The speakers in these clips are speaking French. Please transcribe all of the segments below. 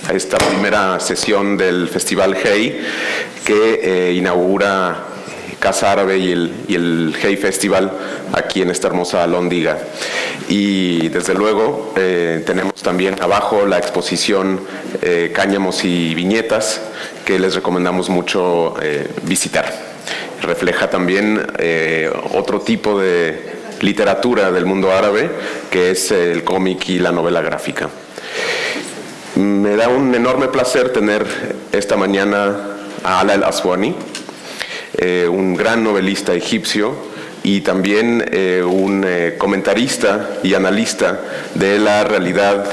a esta primera sesión del Festival Hey, que inaugura Casa Árabe y el Hey Festival aquí en esta hermosa Lóndiga. Y desde luego tenemos también abajo la exposición Cáñamos y Viñetas, que les recomendamos mucho visitar. Refleja también otro tipo de literatura del mundo árabe, que es el cómic y la novela gráfica. Me da un enorme placer tener esta mañana a Ala El-Aswani, un gran novelista egipcio y también un comentarista y analista de la realidad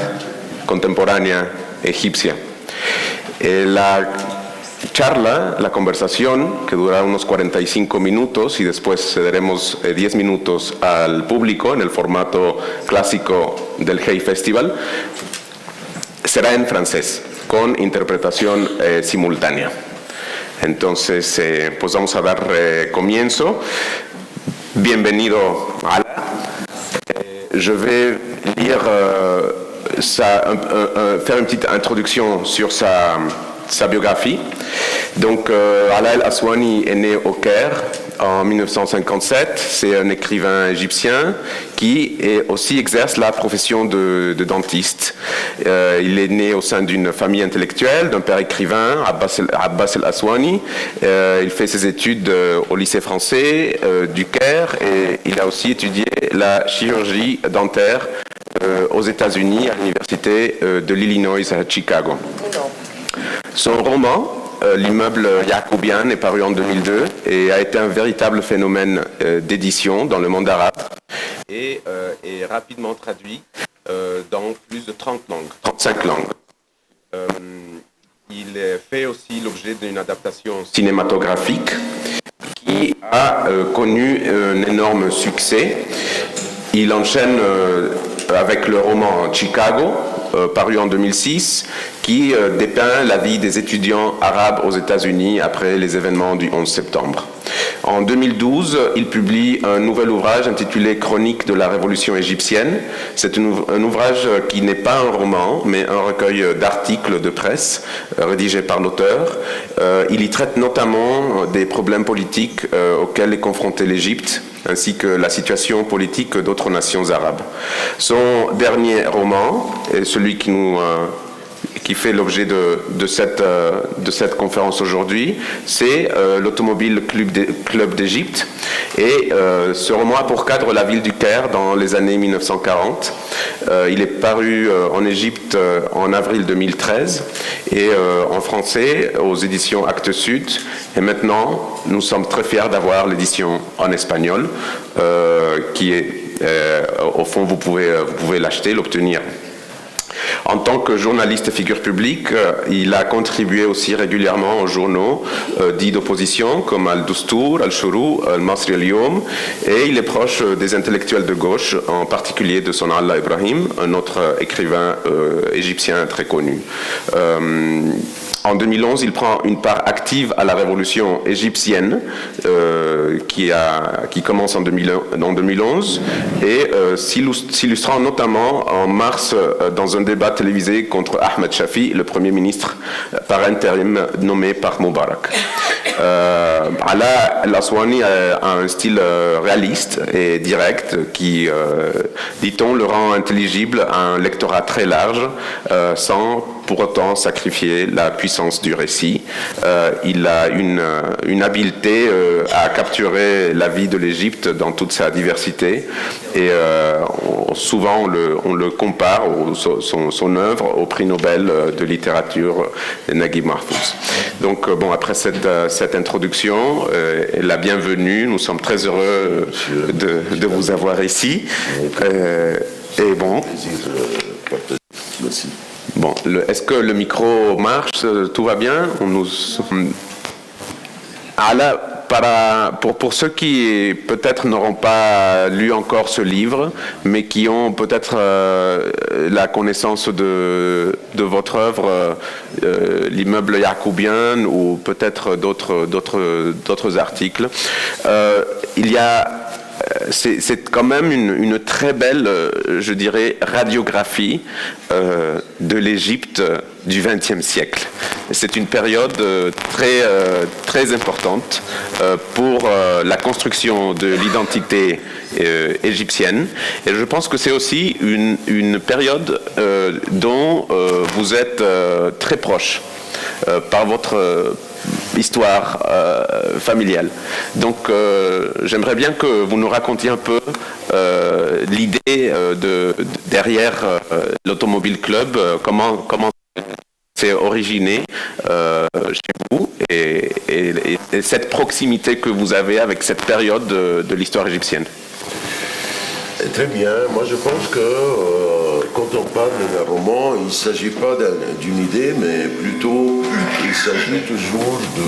contemporánea egipcia. La charla, la conversación, que durará unos 45 minutos y después cederemos 10 minutos al público en el formato clásico del Hey Festival, será en francés, con interpretación simultánea. Entonces, pues vamos a dar comienzo. Bienvenido, Ala. Je vais lire faire une petite introduction sur sa biographie. Donc, Ala El-Aswani est né au Caire en 1957. C'est un écrivain égyptien qui aussi exerce la profession de dentiste. Il est né au sein d'une famille intellectuelle, d'un père écrivain, Abbas El-Aswani. Il fait ses études au lycée français du Caire et il a aussi étudié la chirurgie dentaire aux États-Unis à l'université de l'Illinois à Chicago. Son roman, L'immeuble Yacoubian, est paru en 2002 et a été un véritable phénomène d'édition dans le monde arabe et est rapidement traduit dans plus de 35 langues. Il fait aussi l'objet d'une adaptation cinématographique qui a connu un énorme succès. Il enchaîne avec le roman Chicago, paru en 2006, qui dépeint la vie des étudiants arabes aux États-Unis après les événements du 11 septembre. En 2012, il publie un nouvel ouvrage intitulé Chronique de la Révolution égyptienne. C'est un ouvrage qui n'est pas un roman, mais un recueil d'articles de presse rédigés par l'auteur. Il y traite notamment des problèmes politiques auxquels est confrontée l'Égypte, ainsi que la situation politique d'autres nations arabes. Son dernier roman, est celui qui fait l'objet de cette conférence aujourd'hui, c'est l'Automobile Club d'Égypte. Et ce roman a pour cadre la ville du Caire dans les années 1940. Il est paru en Égypte en avril 2013 et en français aux éditions Actes Sud. Et maintenant, nous sommes très fiers d'avoir l'édition en espagnol qui est, au fond, vous pouvez l'acheter, l'obtenir. En tant que journaliste et figure publique, il a contribué aussi régulièrement aux journaux dits d'opposition comme Al-Dustour, Al-Shuru, Al-Masri Al-Yom, et il est proche des intellectuels de gauche, en particulier de son Allah Ibrahim, un autre écrivain égyptien très connu. En 2011, il prend une part active à la révolution égyptienne qui commence en 2011 et s'illustrant notamment en mars dans un débat télévisé contre Ahmed Shafi, le Premier ministre par intérim nommé par Moubarak. Ala El-Aswani a un style réaliste et direct qui, dit-on, le rend intelligible à un lectorat très large sans pour autant sacrifier la puissance du récit. Il a une habileté à capturer la vie de l'Égypte dans toute sa diversité et souvent on le compare, son œuvre, au prix Nobel de littérature Naguib Mahfouz. Donc bon, après cette introduction et la bienvenue, nous sommes très heureux de vous avoir ici. Et bon... Merci. Bon, est-ce que le micro marche? Tout va bien? Pour ceux qui peut-être n'auront pas lu encore ce livre, mais qui ont peut-être la connaissance de votre œuvre, L'immeuble Yacoubian, ou peut-être d'autres articles, il y a c'est quand même une très belle, je dirais, radiographie de l'Égypte du XXe siècle. C'est une période très importante pour la construction de l'identité égyptienne. Et je pense que c'est aussi une période dont vous êtes très proche par votre histoire familiale. Donc j'aimerais bien que vous nous racontiez un peu l'idée derrière l'Automobile Club, comment c'est originé chez vous et cette proximité que vous avez avec cette période de l'histoire égyptienne. Très bien. Moi, je pense que quand on parle d'un roman, il ne s'agit pas d'une idée, mais plutôt, il s'agit toujours de...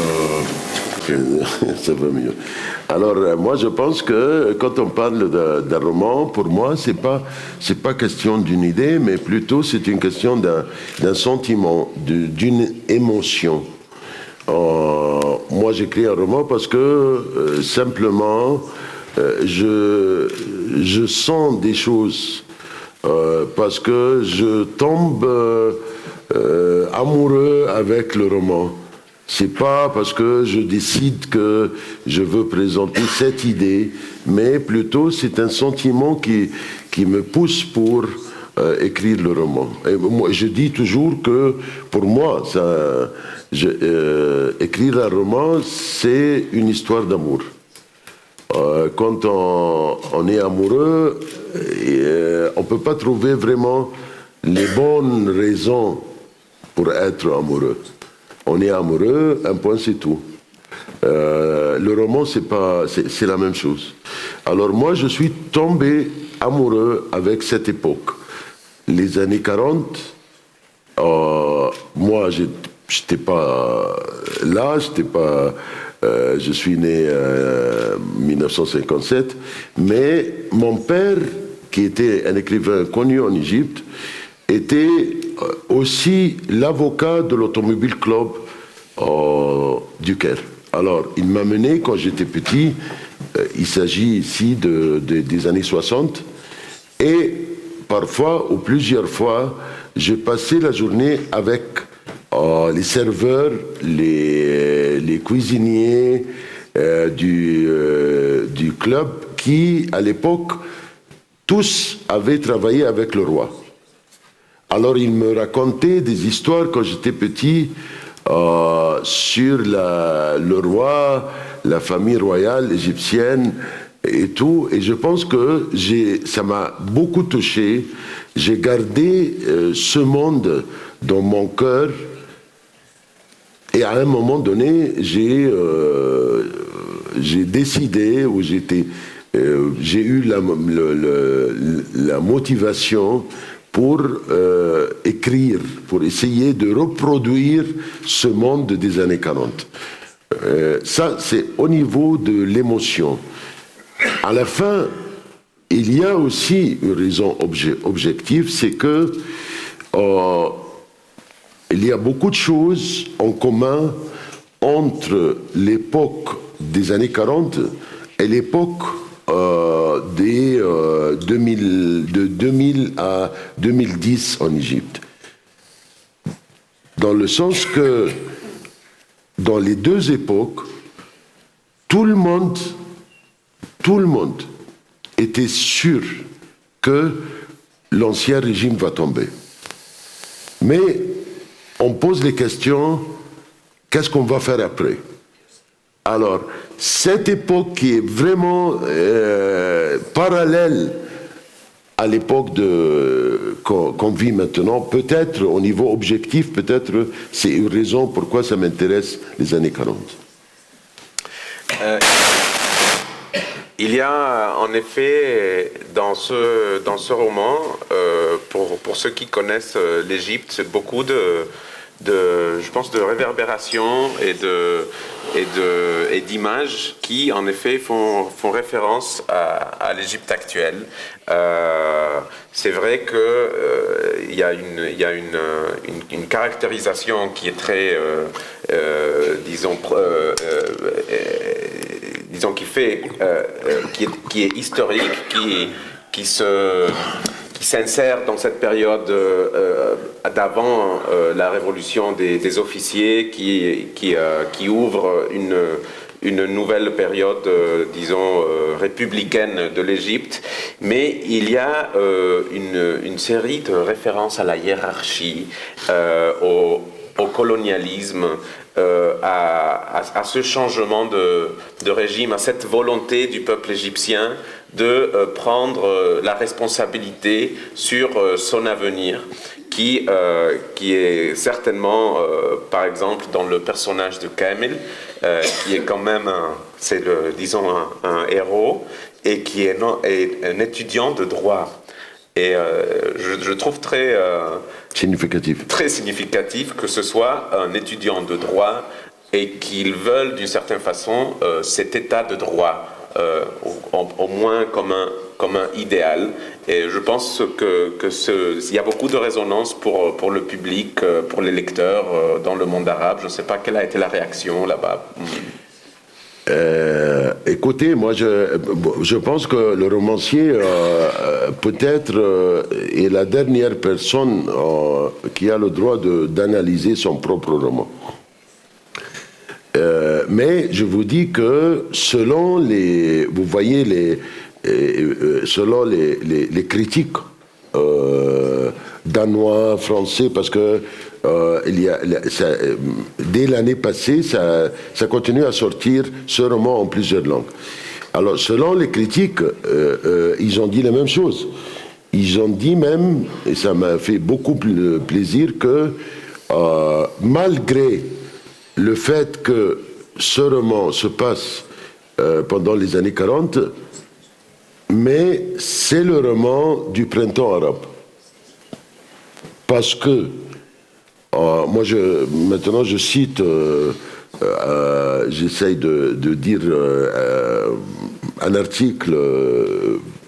Ça va mieux. Alors, moi, je pense que quand on parle d'un roman, pour moi, c'est pas question d'une idée, mais plutôt c'est une question d'un sentiment, d'une émotion. Moi, j'écris un roman parce que simplement... je sens des choses parce que je tombe amoureux avec le roman. C'est pas parce que je décide que je veux présenter cette idée, mais plutôt c'est un sentiment qui me pousse pour écrire le roman. Et moi, je dis toujours que pour moi, écrire un roman, c'est une histoire d'amour. Quand on est amoureux, on ne peut pas trouver vraiment les bonnes raisons pour être amoureux. On est amoureux, un point, c'est tout. Le roman, c'est la même chose. Alors moi, je suis tombé amoureux avec cette époque. Les années 40, moi, je n'étais pas là, je suis né en 1957, mais mon père, qui était un écrivain connu en Égypte, était aussi l'avocat de l'Automobile Club du Caire. Alors, il m'a mené quand j'étais petit, il s'agit ici des années 60, et parfois, ou plusieurs fois, j'ai passé la journée avec les serveurs, les cuisiniers du club qui, à l'époque, tous avaient travaillé avec le roi. Alors, ils me racontaient des histoires quand j'étais petit sur le roi, la famille royale égyptienne et tout. Et je pense que ça m'a beaucoup touché. J'ai gardé ce monde dans mon cœur. Et à un moment donné, j'ai décidé, ou j'ai eu la motivation pour écrire, pour essayer de reproduire ce monde des années 40. Ça, c'est au niveau de l'émotion. À la fin, il y a aussi une raison objective, c'est que il y a beaucoup de choses en commun entre l'époque des années 40 et l'époque de 2000 à 2010 en Égypte. Dans le sens que dans les deux époques, tout le monde était sûr que l'ancien régime va tomber. Mais on pose les questions, qu'est-ce qu'on va faire après? Alors, cette époque qui est vraiment parallèle à l'époque qu'on vit maintenant, peut-être au niveau objectif, peut-être c'est une raison pourquoi ça m'intéresse les années 40. Il y a en effet dans ce roman, pour ceux qui connaissent l'Égypte, beaucoup je pense, de réverbération et d'images qui, en effet, font référence à l'Égypte actuelle. C'est vrai qu'il y a une caractérisation qui est très, disons, disons, qui est historique, qui s'insère dans cette période d'avant la révolution des officiers, qui ouvre une nouvelle période, disons, républicaine de l'Égypte, mais il y a une série de références à la hiérarchie, au colonialisme, à ce changement de régime, à cette volonté du peuple égyptien de prendre la responsabilité sur son avenir, qui est certainement, par exemple, dans le personnage de Kamel, qui est quand même, disons, un héros, et qui est un étudiant de droit. Et je trouve très significatif que ce soit un étudiant de droit et qu'ils veulent d'une certaine façon cet état de droit, au moins comme un idéal. Et je pense qu'il y a beaucoup de résonance pour le public, pour les lecteurs dans le monde arabe. Je ne sais pas quelle a été la réaction là-bas. Écoutez, moi je pense que le romancier peut-être est la dernière personne qui a le droit d'analyser son propre roman. Mais je vous dis que selon les critiques danois, français, parce que dès l'année passée, ça continue à sortir ce roman en plusieurs langues. Alors, selon les critiques, ils ont dit la même chose. Ils ont dit même, et ça m'a fait beaucoup plaisir, que malgré le fait que ce roman se passe pendant les années 40, mais c'est le roman du printemps arabe. Parce que, maintenant je cite, j'essaye de dire un article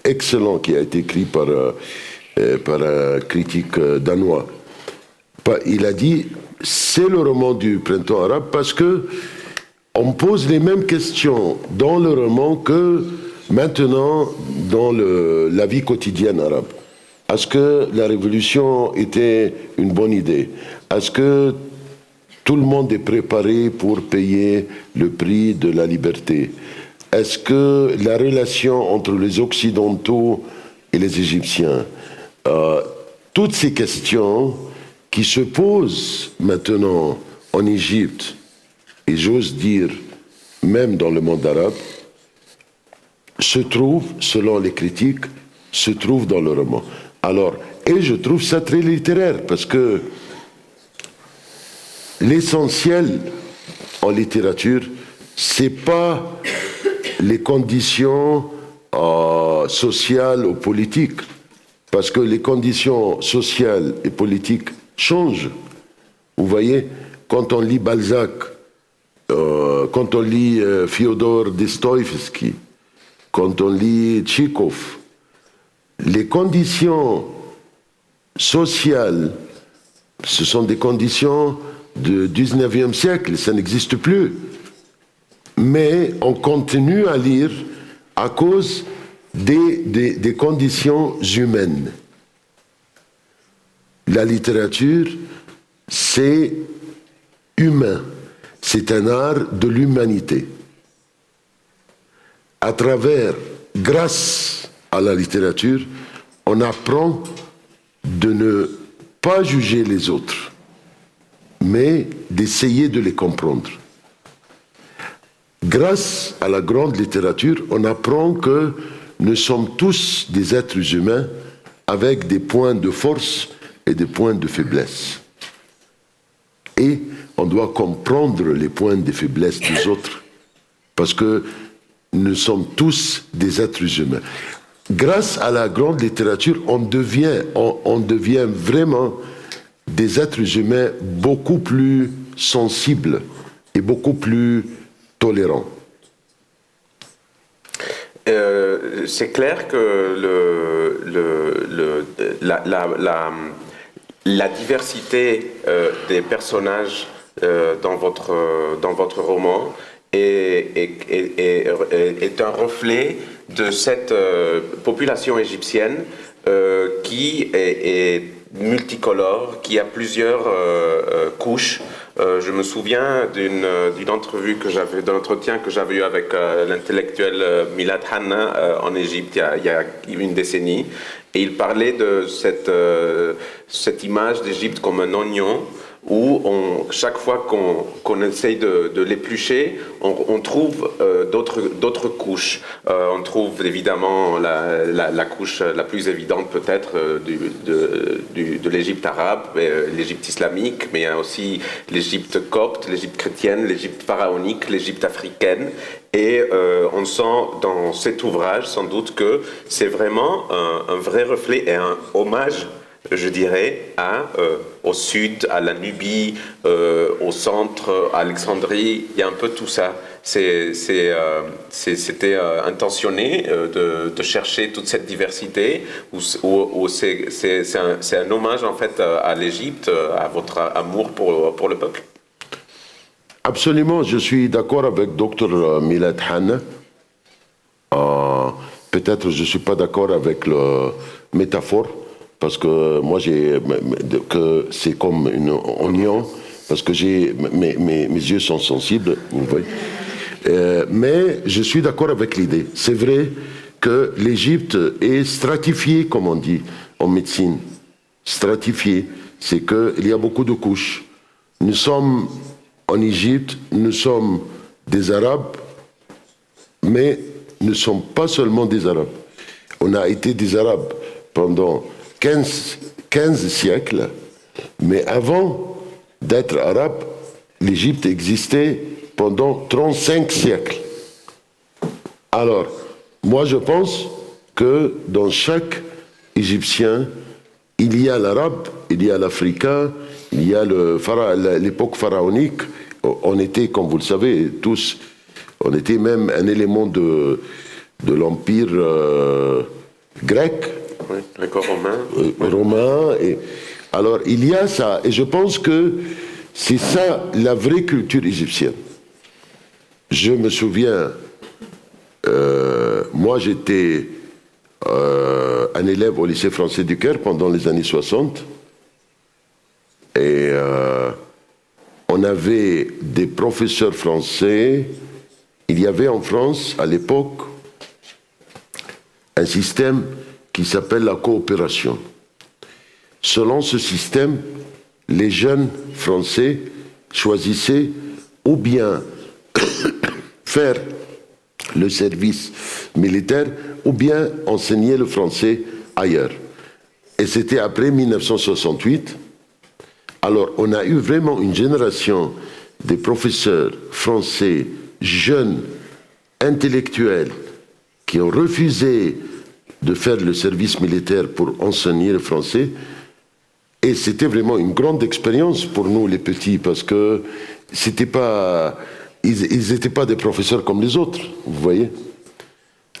excellent qui a été écrit par un critique danois. Il a dit, c'est le roman du printemps arabe parce que on pose les mêmes questions dans le roman que maintenant dans la vie quotidienne arabe. Est-ce que la révolution était une bonne idée? Est-ce que tout le monde est préparé pour payer le prix de la liberté? Est-ce que la relation entre les Occidentaux et les Égyptiens, toutes ces questions qui se posent maintenant en Égypte, et j'ose dire même dans le monde arabe, se trouvent, selon les critiques, se trouvent dans le roman. Alors, et je trouve ça très littéraire, parce que l'essentiel en littérature, c'est pas les conditions sociales ou politiques, parce que les conditions sociales et politiques changent. Vous voyez, quand on lit Balzac, quand on lit Fyodor Dostoïevski, quand on lit Tchekhov, les conditions sociales, ce sont des conditions du 19e siècle, ça n'existe plus. Mais on continue à lire à cause des conditions humaines. La littérature, c'est humain, c'est un art de l'humanité. Grâce à la littérature, on apprend de ne pas juger les autres, mais d'essayer de les comprendre. Grâce à la grande littérature, on apprend que nous sommes tous des êtres humains avec des points de force et des points de faiblesse. Et on doit comprendre les points de faiblesse des autres, parce que nous sommes tous des êtres humains. Grâce à la grande littérature, on devient vraiment des êtres humains beaucoup plus sensibles et beaucoup plus tolérants. C'est clair que la diversité des personnages dans votre roman est un reflet de cette population égyptienne qui est multicolore, qui a plusieurs couches. Je me souviens d'une entrevue d'un entretien que j'avais eu avec l'intellectuel Milad Hanna en Égypte il y a une décennie, et il parlait de cette image d'Égypte comme un oignon où chaque fois qu'on essaye de l'éplucher, on trouve d'autres couches. On trouve évidemment la couche la plus évidente peut-être de l'Égypte arabe, l'Égypte islamique, mais il y a aussi l'Égypte copte, l'Égypte chrétienne, l'Égypte pharaonique, l'Égypte africaine. Et on sent dans cet ouvrage sans doute que c'est vraiment un vrai reflet et un hommage, je dirais, au sud, à la Nubie, au centre, à Alexandrie. Il y a un peu tout ça. C'était intentionné de chercher toute cette diversité, où c'est un hommage en fait à l'Égypte, à votre amour pour le peuple. Absolument, je suis d'accord avec Dr Milad Hanna. Peut-être je ne suis pas d'accord avec la métaphore, parce que moi que c'est comme une oignon, parce que mes yeux sont sensibles, vous voyez. Mais je suis d'accord avec l'idée. C'est vrai que l'Égypte est stratifiée, comme on dit en médecine. Stratifiée, c'est qu'il y a beaucoup de couches. Nous sommes en Égypte, nous sommes des Arabes, mais nous ne sommes pas seulement des Arabes. On a été des Arabes pendant 15 siècles, mais avant d'être Arabe, l'Égypte existait pendant 35 siècles. Alors, moi je pense que dans chaque Égyptien, il y a l'Arabe, il y a l'Africain, il y a l'époque pharaonique. On était, comme vous le savez, tous, on était même un élément de l'Empire grec. Oui, gréco-romain. Romain. Alors, il y a ça. Et je pense que c'est ça, la vraie culture égyptienne. Je me souviens, moi j'étais un élève au lycée français du Caire pendant les années 60. Et on avait des professeurs français. Il y avait en France, à l'époque, un système qui s'appelle la coopération. Selon ce système, les jeunes Français choisissaient ou bien faire le service militaire ou bien enseigner le français ailleurs. Et c'était après 1968. Alors, on a eu vraiment une génération de professeurs français, jeunes, intellectuels, qui ont refusé de faire le service militaire pour enseigner le français. Et c'était vraiment une grande expérience pour nous, les petits, parce que c'était pas, ils n'étaient pas des professeurs comme les autres, vous voyez.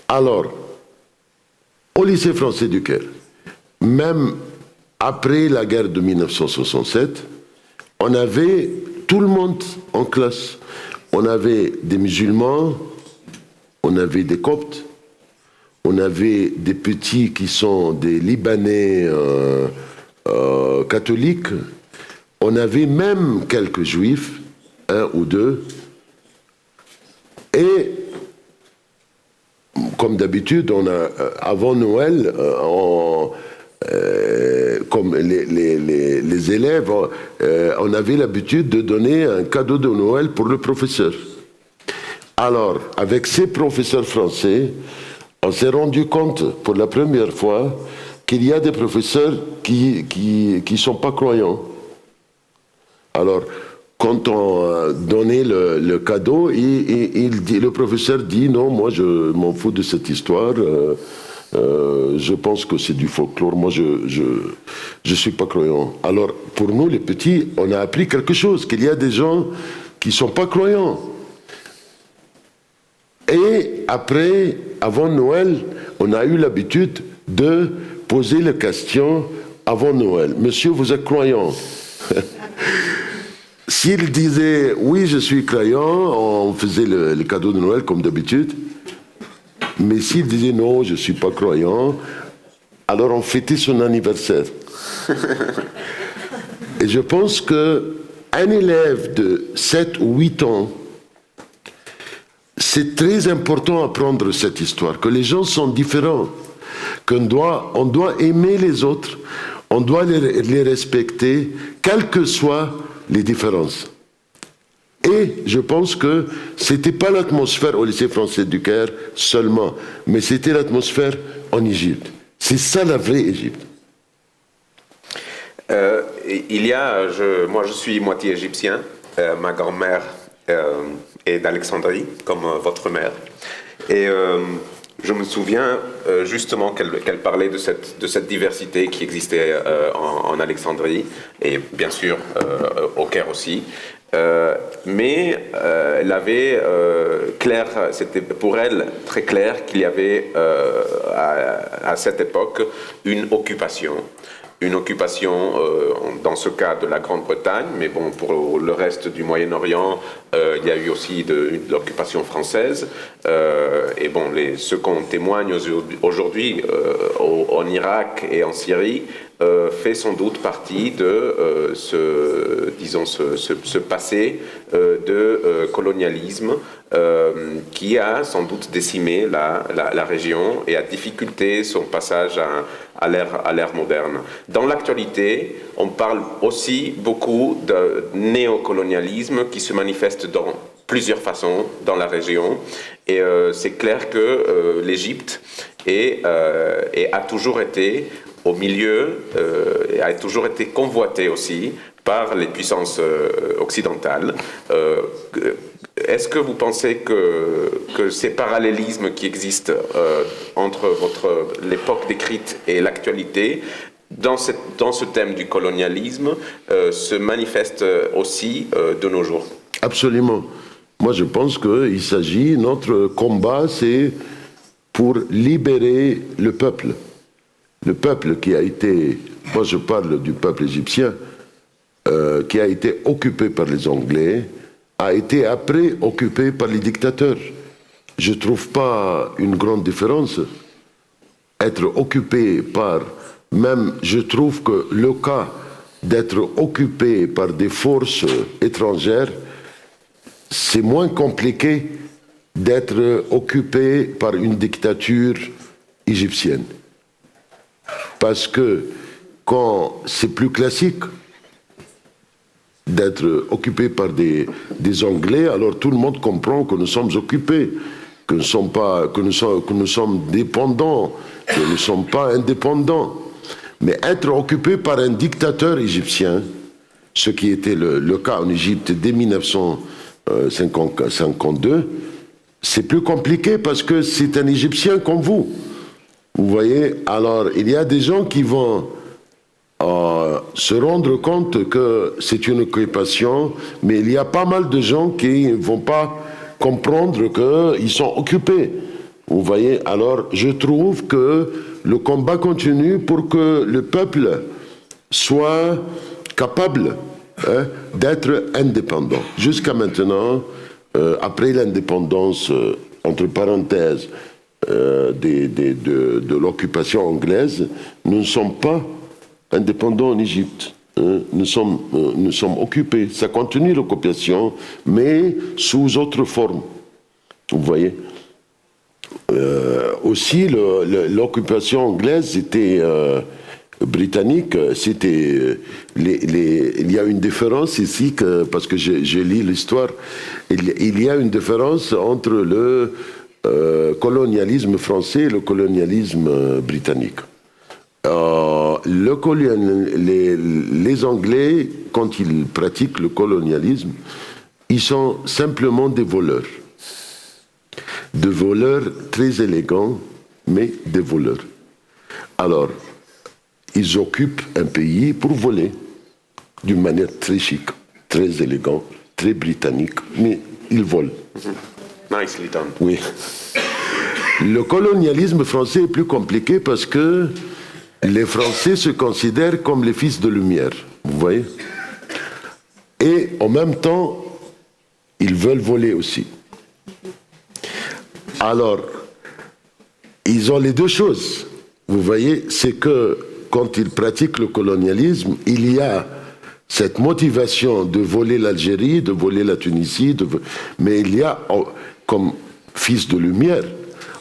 Alors, au lycée français du Caire, même après la guerre de 1967, on avait tout le monde en classe. On avait des musulmans, on avait des coptes, on avait des petits qui sont des Libanais catholiques, on avait même quelques juifs, un ou deux, et comme d'habitude, avant Noël, comme les élèves, on avait l'habitude de donner un cadeau de Noël pour le professeur. Alors, avec ces professeurs français, on s'est rendu compte pour la première fois qu'il y a des professeurs qui sont pas croyants. Alors, quand on donnait le cadeau, le professeur dit « Non, moi je m'en fous de cette histoire, je pense que c'est du folklore, moi je suis pas croyant. » Alors, pour nous les petits, on a appris quelque chose, qu'il y a des gens qui sont pas croyants. Et après, avant Noël, on a eu l'habitude de poser la question avant Noël. « Monsieur, vous êtes croyant ?» S'il disait oui, je suis croyant, on faisait le cadeau de Noël comme d'habitude. Mais s'il disait non, je ne suis pas croyant, alors on fêtait son anniversaire. Et je pense qu'un élève de 7 ou 8 ans, c'est très important d'apprendre cette histoire, que les gens sont différents, on doit aimer les autres, on doit les respecter, quelles que soient les différences. Et je pense que ce n'était pas l'atmosphère au lycée français du Caire seulement, mais c'était l'atmosphère en Égypte. C'est ça la vraie Égypte. Moi je suis moitié égyptien, ma grand-mère est d'Alexandrie, comme votre mère. Et je me souviens justement qu'elle parlait de cette diversité qui existait en Alexandrie, et bien sûr au Caire aussi. Mais elle avait clair, c'était pour elle très clair qu'il y avait à cette époque une occupation dans ce cas de la Grande-Bretagne, mais bon, pour le reste du Moyen-Orient, il y a eu aussi de l'occupation française. Et bon, ce qu'on témoigne aujourd'hui en Irak et en Syrie fait sans doute partie de ce passé de colonialisme qui a sans doute décimé la région et a difficulté son passage à l'ère moderne. Dans l'actualité, on parle aussi beaucoup de néocolonialisme qui se manifeste dans plusieurs façons dans la région. Et c'est clair que l'Égypte a toujours été au milieu, a toujours été convoitée aussi par les puissances occidentales. Est-ce que vous pensez que ces parallélismes qui existent entre l'époque décrite et l'actualité, dans ce thème du colonialisme, se manifestent aussi de nos jours? Absolument. Moi, je pense qu'il s'agit, notre combat, c'est pour libérer le peuple. Le peuple qui a été, moi je parle du peuple égyptien, qui a été occupé par les Anglais, a été après occupé par les dictateurs. Je ne trouve pas une grande différence. Être occupé par, même je trouve que le cas d'être occupé par des forces étrangères, c'est moins compliqué d'être occupé par une dictature égyptienne. Parce que quand c'est plus classique d'être occupé par des Anglais, alors tout le monde comprend que nous sommes occupés, que nous sommes dépendants, que nous ne sommes pas indépendants. Mais être occupé par un dictateur égyptien, ce qui était le cas en Égypte dès 1952, c'est plus compliqué parce que c'est un Égyptien comme vous. Vous voyez, alors il y a des gens qui vont se rendre compte que c'est une occupation, mais il y a pas mal de gens qui ne vont pas comprendre qu'ils sont occupés. Vous voyez, alors je trouve que le combat continue pour que le peuple soit capable d'être indépendant. Jusqu'à maintenant, après l'indépendance, entre parenthèses, de l'occupation anglaise, nous ne sommes pas indépendants en Égypte. Nous sommes occupés. Ça continue l'occupation, mais sous autre forme. Vous voyez. Aussi, l'occupation anglaise était britannique. C'était il y a une différence ici parce que je lis l'histoire. Il y a une différence entre le colonialisme français et le colonialisme britannique. Les Anglais, quand ils pratiquent le colonialisme, ils sont simplement des voleurs. Des voleurs très élégants, mais des voleurs. Alors, ils occupent un pays pour voler, d'une manière très chic, très élégante, très britannique, mais ils volent. Nicely done. Oui. Le colonialisme français est plus compliqué parce que les Français se considèrent comme les fils de lumière, vous voyez. et en même temps, ils veulent voler aussi. Alors, ils ont les deux choses. Vous voyez, c'est que quand ils pratiquent le colonialisme, il y a cette motivation de voler l'Algérie, de voler la Tunisie, mais il y a, comme fils de lumière,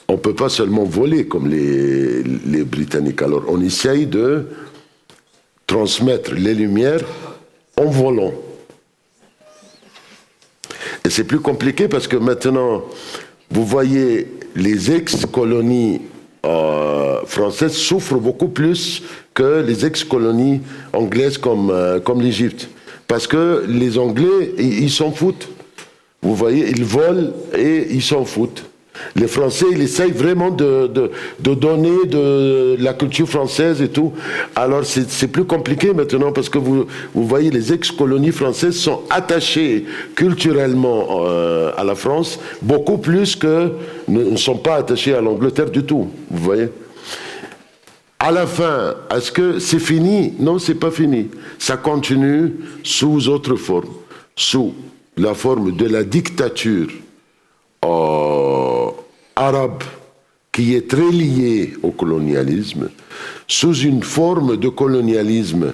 on ne peut pas seulement voler comme les Britanniques. Alors on essaye de transmettre les lumières en volant. Et c'est plus compliqué parce que maintenant, vous voyez, les ex-colonies françaises souffrent beaucoup plus que les ex-colonies anglaises comme l'Égypte. Parce que les Anglais, ils s'en foutent. Vous voyez, ils volent et ils s'en foutent. Les Français, ils essayent vraiment de donner de la culture française et tout. Alors c'est plus compliqué maintenant parce que vous voyez, les ex-colonies françaises sont attachées culturellement à la France, beaucoup plus que ne sont pas attachées à l'Angleterre du tout. Vous voyez ? À la fin, est-ce que c'est fini? Non, c'est pas fini. Ça continue sous autre forme, sous la forme de la dictature arabe qui est très liée au colonialisme, sous une forme de colonialisme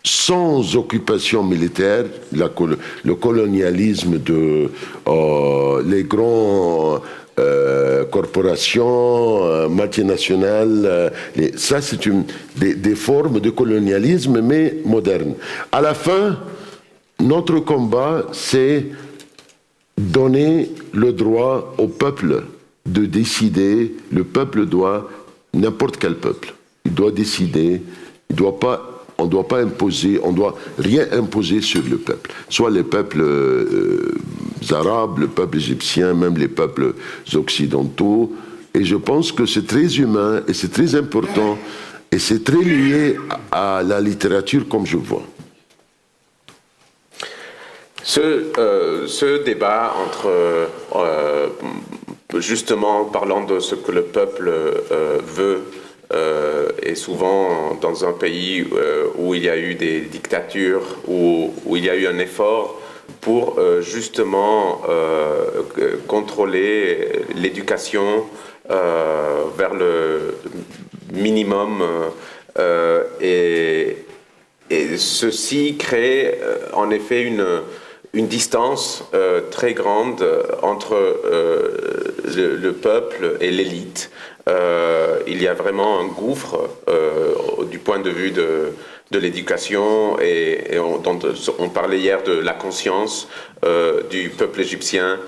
sans occupation militaire, le colonialisme de les grands corporations, multinationales, ça c'est des formes de colonialisme mais modernes. À la fin, notre combat c'est donner le droit au peuple de décider. Le peuple doit, n'importe quel peuple, il doit décider, on ne doit pas imposer, on ne doit rien imposer sur le peuple. Soit les peuples arabes, le peuple égyptien, même les peuples occidentaux. Et je pense que c'est très humain et c'est très important et c'est très lié à la littérature comme je vois. Ce débat entre, justement, parlant de ce que le peuple veut, et souvent dans un pays où il y a eu des dictatures, où il y a eu un effort pour justement contrôler l'éducation vers le minimum, et ceci crée en effet une distance très grande entre le peuple et l'élite. Il y a vraiment un gouffre du point de vue de l'éducation et on parlait hier de la conscience du peuple égyptien.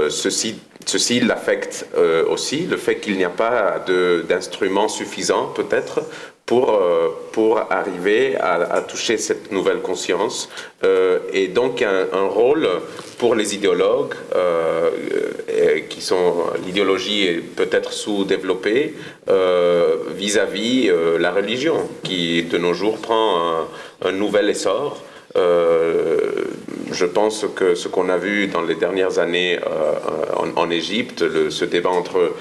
Ceci l'affecte aussi, le fait qu'il n'y a pas d'instruments suffisants peut-être pour arriver à toucher cette nouvelle conscience, et donc un rôle pour les idéologues qui sont, l'idéologie est peut-être sous-développée vis-à-vis la religion qui de nos jours prend un nouvel essor. Je pense que ce qu'on a vu dans les dernières années en Égypte, ce débat entre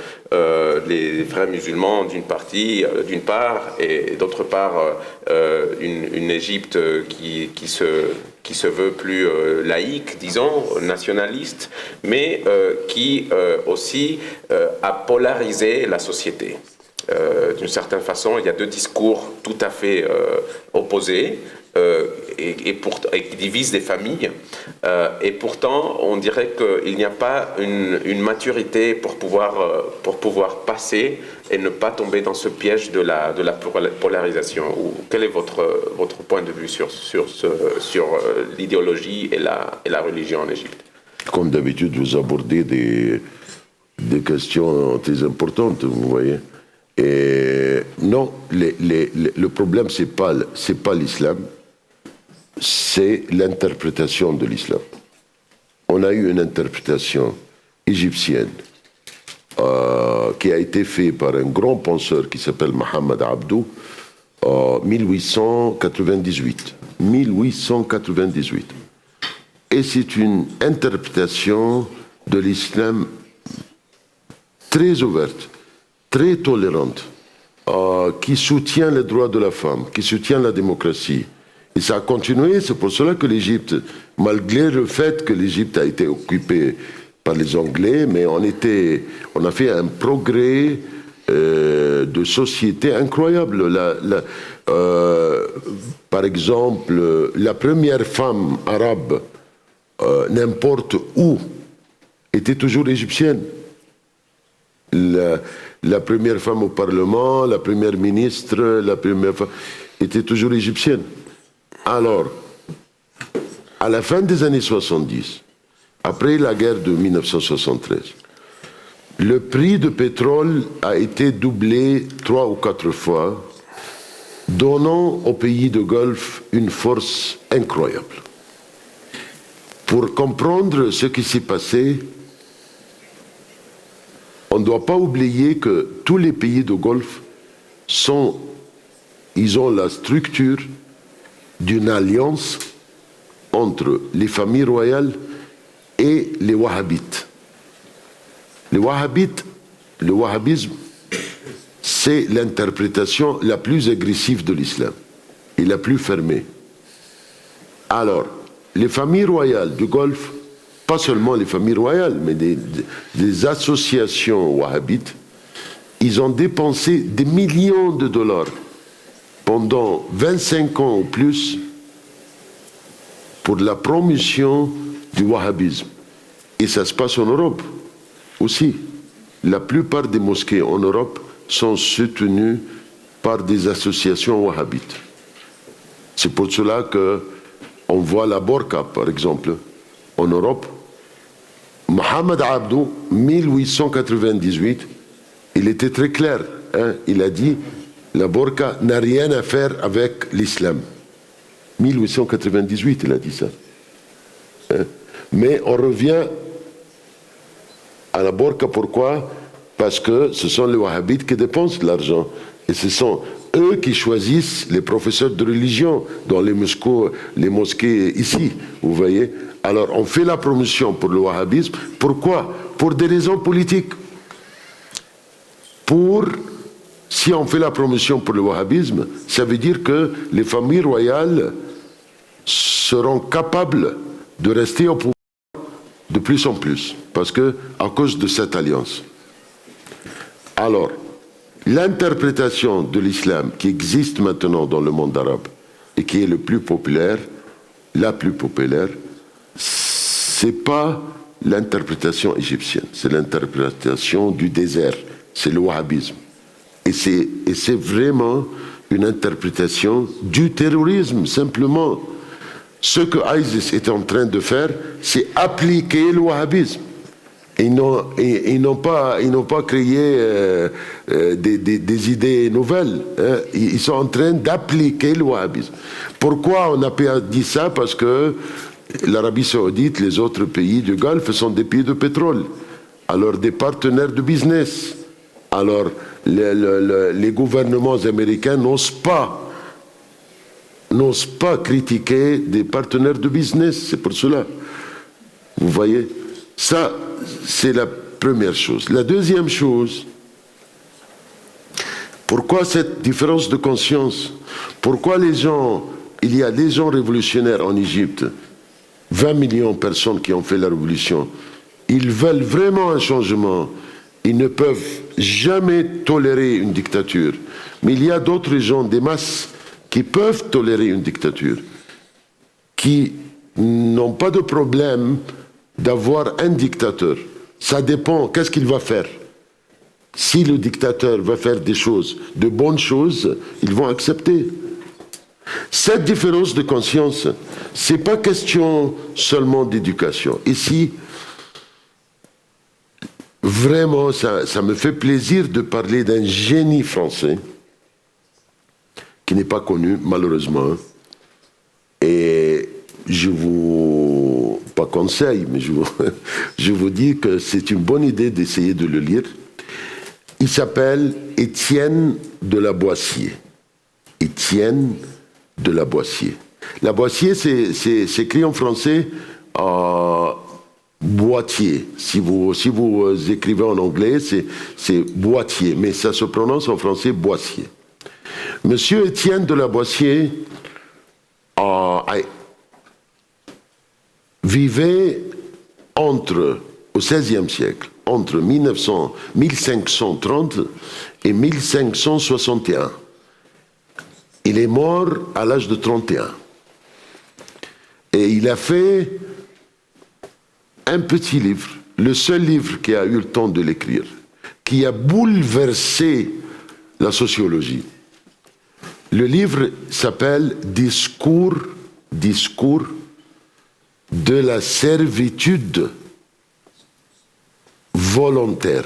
les frères musulmans d'une part, et d'autre part une Égypte qui se veut plus laïque, disons, nationaliste, mais qui aussi a polarisé la société. D'une certaine façon, il y a deux discours tout à fait opposés, et qui divisent des familles, et pourtant on dirait qu'il n'y a pas une maturité pour pouvoir passer et ne pas tomber dans ce piège de la polarisation. Quel est votre point de vue sur l'idéologie et la religion en Égypte? Comme d'habitude, vous abordez des questions très importantes, vous voyez. Et non, le problème c'est pas l'islam, c'est l'interprétation de l'islam. On a eu une interprétation égyptienne qui a été faite par un grand penseur qui s'appelle Mohamed Abdou en 1898. Et c'est une interprétation de l'islam très ouverte, très tolérante, qui soutient les droits de la femme, qui soutient la démocratie, Et ça a continué, c'est pour cela que l'Égypte, malgré le fait que l'Égypte a été occupée par les Anglais, mais on a fait un progrès de société incroyable. Par exemple, la première femme arabe, n'importe où, était toujours égyptienne. La première femme au Parlement, la première ministre, la première femme était toujours égyptienne. Alors, à la fin des années 70, après la guerre de 1973, le prix du pétrole a été doublé 3 ou 4 fois, donnant aux pays du Golfe une force incroyable. Pour comprendre ce qui s'est passé, on ne doit pas oublier que tous les pays du Golfe ils ont la structure d'une alliance entre les familles royales et les wahhabites. Le wahhabisme, c'est l'interprétation la plus agressive de l'islam et la plus fermée. Alors, les familles royales du Golfe, pas seulement les familles royales, mais des associations wahhabites, ils ont dépensé des millions de dollars pendant 25 ans ou plus pour la promotion du wahhabisme. Et ça se passe en Europe aussi. La plupart des mosquées en Europe sont soutenues par des associations wahhabites. C'est pour cela qu'on voit la burqa, par exemple, en Europe. Mohamed Abdou, 1898, il était très clair. Il a dit la burqa n'a rien à faire avec l'islam. 1898, il a dit ça. Mais on revient à la burqa, pourquoi? Parce que ce sont les wahhabites qui dépensent de l'argent. Et ce sont eux qui choisissent les professeurs de religion dans les mosquées ici, vous voyez. Alors on fait la promotion pour le wahhabisme. Pourquoi? Pour des raisons politiques. Si on fait la promotion pour le wahhabisme, ça veut dire que les familles royales seront capables de rester au pouvoir de plus en plus, parce que à cause de cette alliance. Alors, l'interprétation de l'islam qui existe maintenant dans le monde arabe et qui est la plus populaire, c'est pas l'interprétation égyptienne, c'est l'interprétation du désert, c'est le wahhabisme. Et c'est vraiment une interprétation du terrorisme, simplement. Ce que ISIS est en train de faire, c'est appliquer le wahhabisme. Ils n'ont pas créé des idées nouvelles. Ils sont en train d'appliquer le wahhabisme. Pourquoi on a dit ça? Parce que l'Arabie Saoudite, les autres pays du Golfe sont des pays de pétrole. Alors des partenaires de business. Alors les gouvernements américains n'osent pas critiquer des partenaires de business. C'est pour cela. Vous voyez? Ça, c'est la première chose. La deuxième chose, pourquoi cette différence de conscience? Pourquoi il y a des gens révolutionnaires en Égypte, 20 millions de personnes qui ont fait la révolution, ils veulent vraiment un changement, ils ne peuvent jamais tolérer une dictature. Mais il y a d'autres gens, des masses, qui peuvent tolérer une dictature, qui n'ont pas de problème d'avoir un dictateur. Ça dépend, qu'est-ce qu'il va faire? Si le dictateur va faire des choses, de bonnes choses, ils vont accepter. Cette différence de conscience, c'est pas question seulement d'éducation. Ici, vraiment, ça me fait plaisir de parler d'un génie français qui n'est pas connu, malheureusement. Et je vous, pas conseille, mais je vous dis que c'est une bonne idée d'essayer de le lire. Il s'appelle Étienne de la Boissier. Étienne de la Boissier. La Boissier, c'est écrit en français boîtier. Si vous écrivez en anglais, c'est boîtier, mais ça se prononce en français Boissier. Monsieur Étienne de la Boissier vivait au XVIe siècle, entre 1530 et 1561. Il est mort à l'âge de 31. Et il a fait un petit livre, le seul livre qui a eu le temps de l'écrire, qui a bouleversé la sociologie. Le livre s'appelle Discours de la servitude volontaire.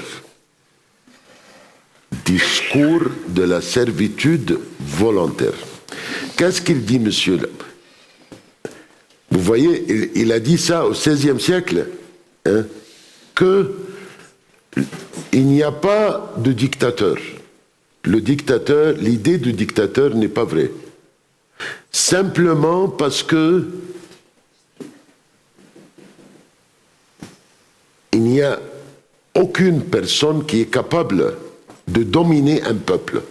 Discours de la servitude volontaire. Qu'est-ce qu'il dit, monsieur? Vous voyez, il a dit ça au XVIe siècle, hein, que il n'y a pas de dictateur. L'idée du dictateur n'est pas vraie. Simplement parce que il n'y a aucune personne qui est capable de dominer un peuple.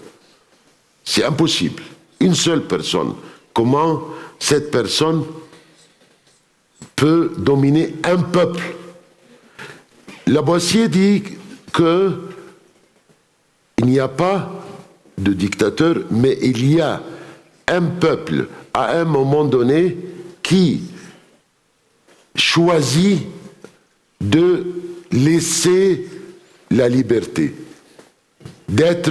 C'est impossible. Une seule personne. Comment cette personne peut dominer un peuple? Lavoisier dit que il n'y a pas de dictateur, mais il y a un peuple à un moment donné qui choisit de laisser la liberté, d'être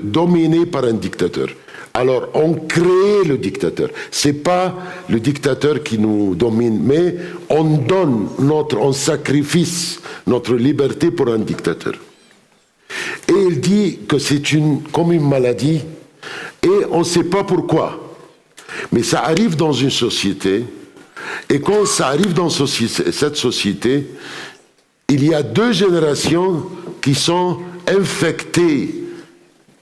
dominé par un dictateur. Alors on crée le dictateur. C'est pas le dictateur qui nous domine, mais on sacrifie notre liberté pour un dictateur. Et il dit que c'est comme une maladie, et on ne sait pas pourquoi. Mais ça arrive dans une société, et quand ça arrive dans cette société, il y a deux générations qui sont infectées,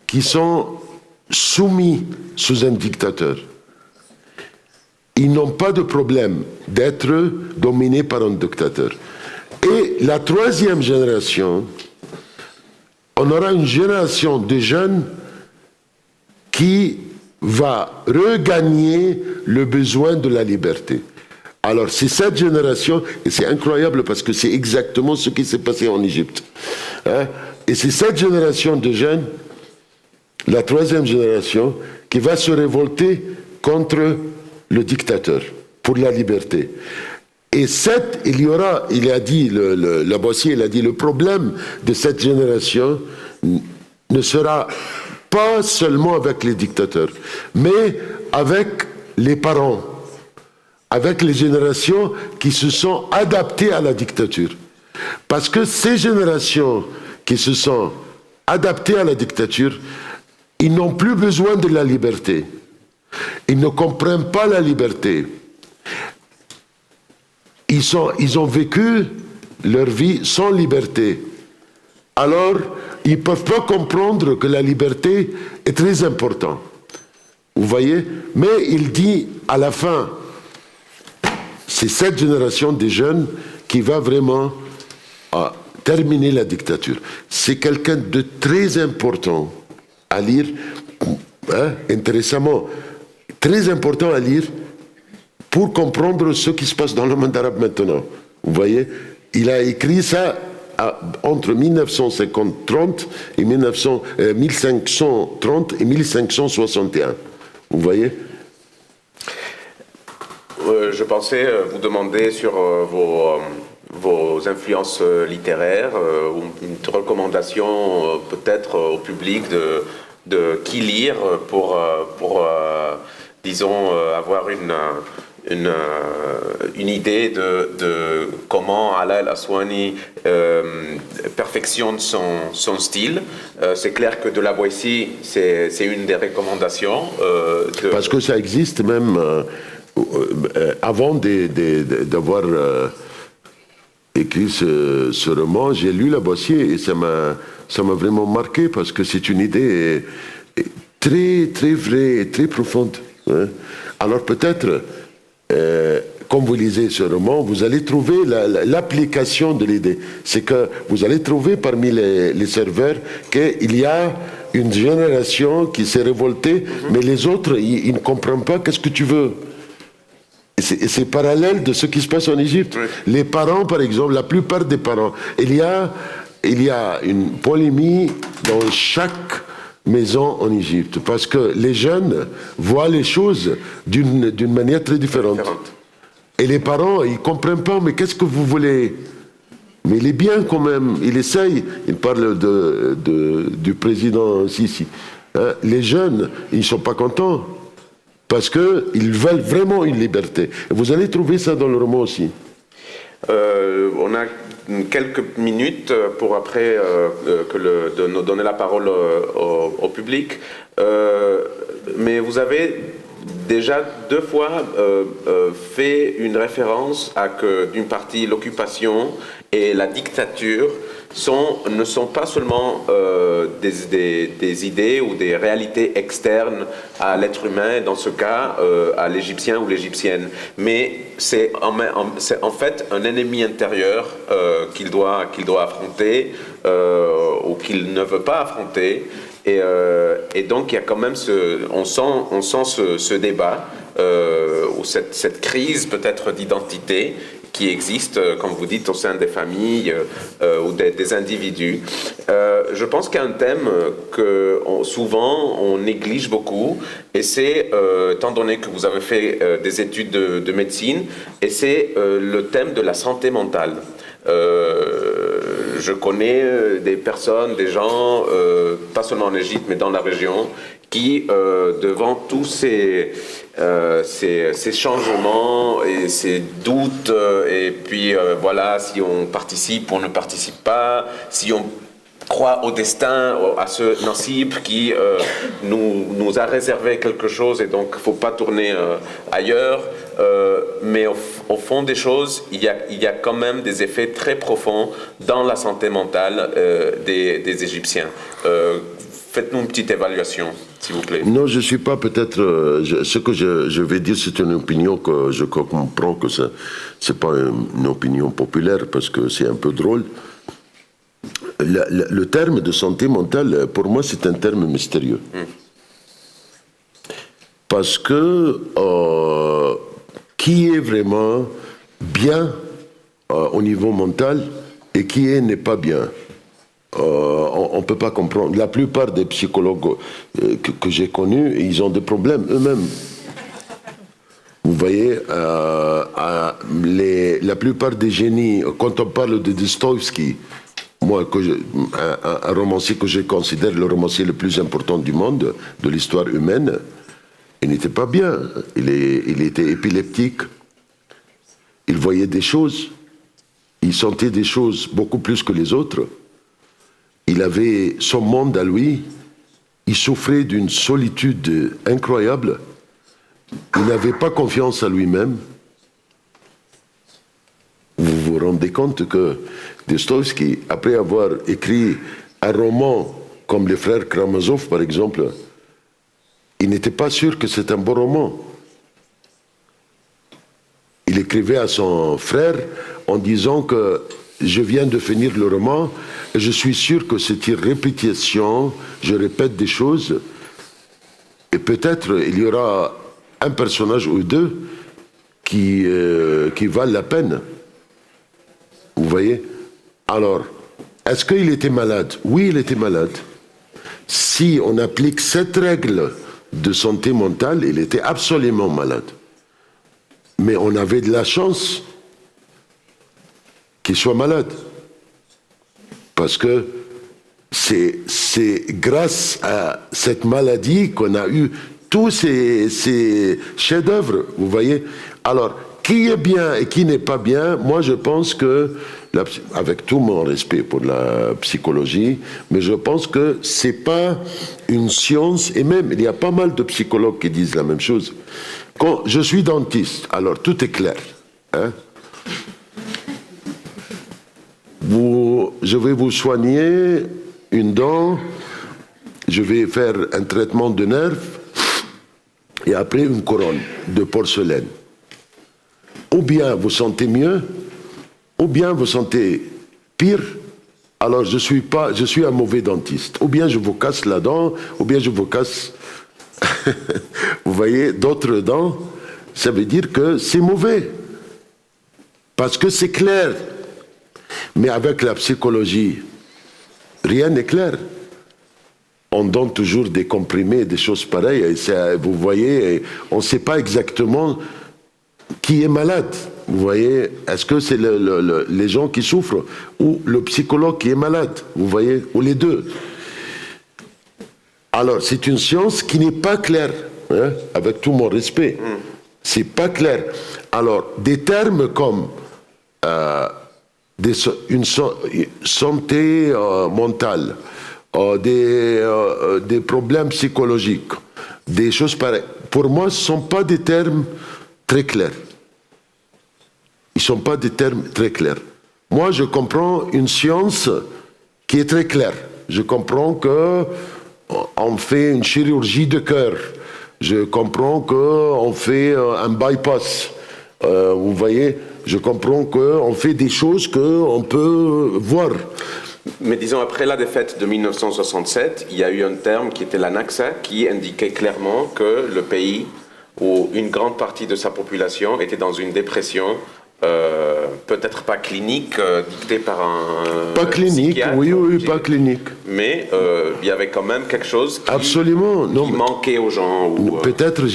qui sont soumis sous un dictateur. Ils n'ont pas de problème d'être dominés par un dictateur. Et la troisième génération, on aura une génération de jeunes qui va regagner le besoin de la liberté. Alors c'est cette génération, et c'est incroyable parce que c'est exactement ce qui s'est passé en Égypte. Hein? Et c'est cette génération de jeunes, la troisième génération, qui va se révolter contre le dictateur, pour la liberté. Et il a dit, Lavoisier, il a dit, le problème de cette génération ne sera pas seulement avec les dictateurs, mais avec les parents, avec les générations qui se sont adaptées à la dictature. Parce que ces générations qui se sont adaptées à la dictature, ils n'ont plus besoin de la liberté. Ils ne comprennent pas la liberté. Ils ont vécu leur vie sans liberté. Alors, ils ne peuvent pas comprendre que la liberté est très importante. Vous voyez? Mais il dit à la fin, c'est cette génération des jeunes qui va vraiment terminer la dictature. C'est quelqu'un de très important à lire, hein, intéressamment, très important à lire pour comprendre ce qui se passe dans le monde arabe maintenant. Vous voyez, il a écrit ça entre 1530 et 1530 et 1561. Vous voyez? Je pensais vous demander sur vos influences littéraires, une recommandation peut-être au public de qui lire pour disons, avoir une idée de comment Alaa Aswany perfectionne son style. C'est clair que de Lavoisier, c'est une des recommandations. Parce que ça existe même avant d'avoir écrit ce roman, j'ai lu Lavoisier et ça m'a vraiment marqué parce que c'est une idée très, très vraie et très profonde. Hein. Alors peut-être, quand vous lisez ce roman, vous allez trouver l'application de l'idée. C'est que vous allez trouver parmi les serveurs qu'il y a une génération qui s'est révoltée, mais les autres, ils ne comprennent pas qu'est-ce que tu veux. Et c'est parallèle de ce qui se passe en Égypte. Oui. Les parents, par exemple, la plupart des parents, il y a une polémique dans chaque maison en Égypte, parce que les jeunes voient les choses d'une manière très différente. Et les parents, ils ne comprennent pas, mais qu'est-ce que vous voulez? Mais il est bien quand même, il essaye, il parle du président Sisi. Hein? Les jeunes, ils ne sont pas contents, parce qu'ils veulent vraiment une liberté. Et vous allez trouver ça dans le roman aussi. On a quelques minutes pour après de nous donner la parole au public. Mais vous avez déjà 2 fois fait une référence à que d'une partie l'occupation et la dictature ne sont pas seulement des idées ou des réalités externes à l'être humain, dans ce cas à l'Égyptien ou l'Égyptienne, mais c'est en fait un ennemi intérieur qu'il doit affronter ou qu'il ne veut pas affronter. Et donc il y a quand même on sent ce débat ou cette crise peut-être d'identité qui existe, comme vous dites, au sein des familles ou des individus. Je pense qu'il y a un thème que souvent on néglige beaucoup, et c'est, étant donné que vous avez fait des études de médecine, et c'est le thème de la santé mentale. Je connais des personnes, des gens, pas seulement en Égypte, mais dans la région, qui, devant tous ces changements et ces doutes, et puis voilà, si on participe ou on ne participe pas, si on croit au destin, à ce Nassib qui nous a réservé quelque chose, et donc il ne faut pas tourner ailleurs. Mais au fond des choses, il y a quand même des effets très profonds dans la santé mentale des Égyptiens. Faites-nous une petite évaluation, s'il vous plaît. Non, je ne suis pas peut-être... ce que je vais dire, c'est une opinion que je comprends que ce n'est pas une opinion populaire, parce que c'est un peu drôle. Le terme de santé mentale, pour moi, c'est un terme mystérieux. Parce que qui est vraiment bien au niveau mental et qui n'est pas bien, on ne peut pas comprendre. La plupart des psychologues que j'ai connus, ils ont des problèmes eux-mêmes. Vous voyez, la plupart des génies, quand on parle de Dostoïevski, moi, un romancier que je considère le romancier le plus important du monde, de l'histoire humaine, il n'était pas bien. Il était épileptique. Il voyait des choses. Il sentait des choses beaucoup plus que les autres. Il avait son monde à lui. Il souffrait d'une solitude incroyable. Il n'avait pas confiance en lui-même. Vous vous rendez compte que Dostoïevski, après avoir écrit un roman comme Les Frères Karamazov, par exemple, il n'était pas sûr que c'est un bon roman. Il écrivait à son frère en disant que je viens de finir le roman et je suis sûr que c'est une répétition, je répète des choses, et peut-être il y aura un personnage ou deux qui valent la peine. Vous voyez? Alors, est-ce qu'il était malade? Oui, il était malade. Si on applique cette règle de santé mentale, il était absolument malade. Mais on avait de la chance qu'il soit malade. Parce que c'est grâce à cette maladie qu'on a eu tous ces chefs-d'œuvre, vous voyez. Alors, qui est bien et qui n'est pas bien, moi je pense que, avec tout mon respect pour la psychologie, mais je pense que c'est pas une science, et même il y a pas mal de psychologues qui disent la même chose. Quand je suis dentiste, alors tout est clair. Hein? Je vais vous soigner une dent, je vais faire un traitement de nerfs, et après une couronne de porcelaine. Ou bien vous sentez mieux, ou bien vous sentez pire, alors je suis un mauvais dentiste. Ou bien je vous casse la dent, ou bien je vous casse, vous voyez, d'autres dents. Ça veut dire que c'est mauvais. Parce que c'est clair. Mais avec la psychologie, rien n'est clair. On donne toujours des comprimés, des choses pareilles. Et vous voyez, on ne sait pas exactement qui est malade. Vous voyez, est-ce que c'est les gens qui souffrent ou le psychologue qui est malade? Vous voyez, ou les deux. Alors, c'est une science qui n'est pas claire, hein, avec tout mon respect. C'est pas clair. Alors, des termes comme une santé mentale, des problèmes psychologiques, des choses pareilles, pour moi, ce ne sont pas des termes très clairs. Ils ne sont pas des termes très clairs. Moi, je comprends une science qui est très claire. Je comprends qu'on fait une chirurgie de cœur. Je comprends qu'on fait un bypass. Vous voyez, je comprends qu'on fait des choses qu'on peut voir. Mais disons, après la défaite de 1967, il y a eu un terme qui était l'Anaxa, qui indiquait clairement que le pays, où une grande partie de sa population était dans une dépression, peut-être pas clinique, dictée par un pas clinique, oui, pas clinique. Mais il y avait quand même quelque chose qui manquait aux gens. Peut-être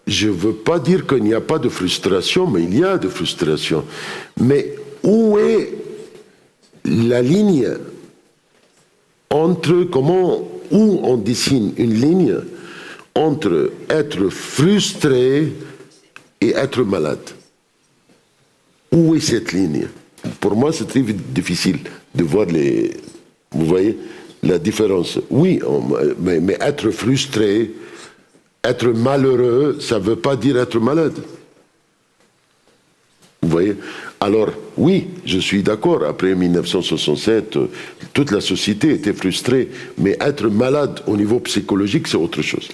je ne veux pas dire qu'il n'y a pas de frustration, mais il y a de frustration. Mais où est la ligne entre où on dessine une ligne entre être frustré et être malade? Où est cette ligne? Pour moi, c'est très difficile de voir vous voyez, la différence. Oui, mais être frustré, être malheureux, ça ne veut pas dire être malade. Vous voyez? Alors, oui, je suis d'accord. Après 1967, toute la société était frustrée. Mais être malade au niveau psychologique, c'est autre chose.